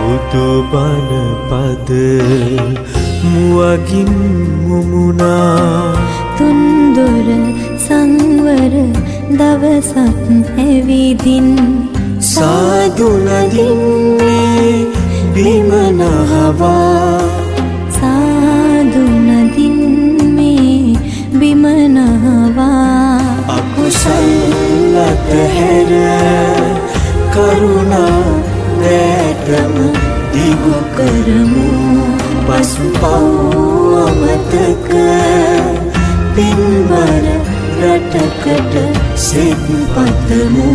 බුදු බණ පද මුවගින් මුමුණා තුන්දොර සංවර දවසක් ඇවිදින් සාදු නදින්නේ බිම නහවා සාදු නදින්නේ බිම නහවා අකුසල් අතහැර කරුණා දැතම දිගු කරමු පසු පව් අමතක පින්බර රටකට සෙත් පතමු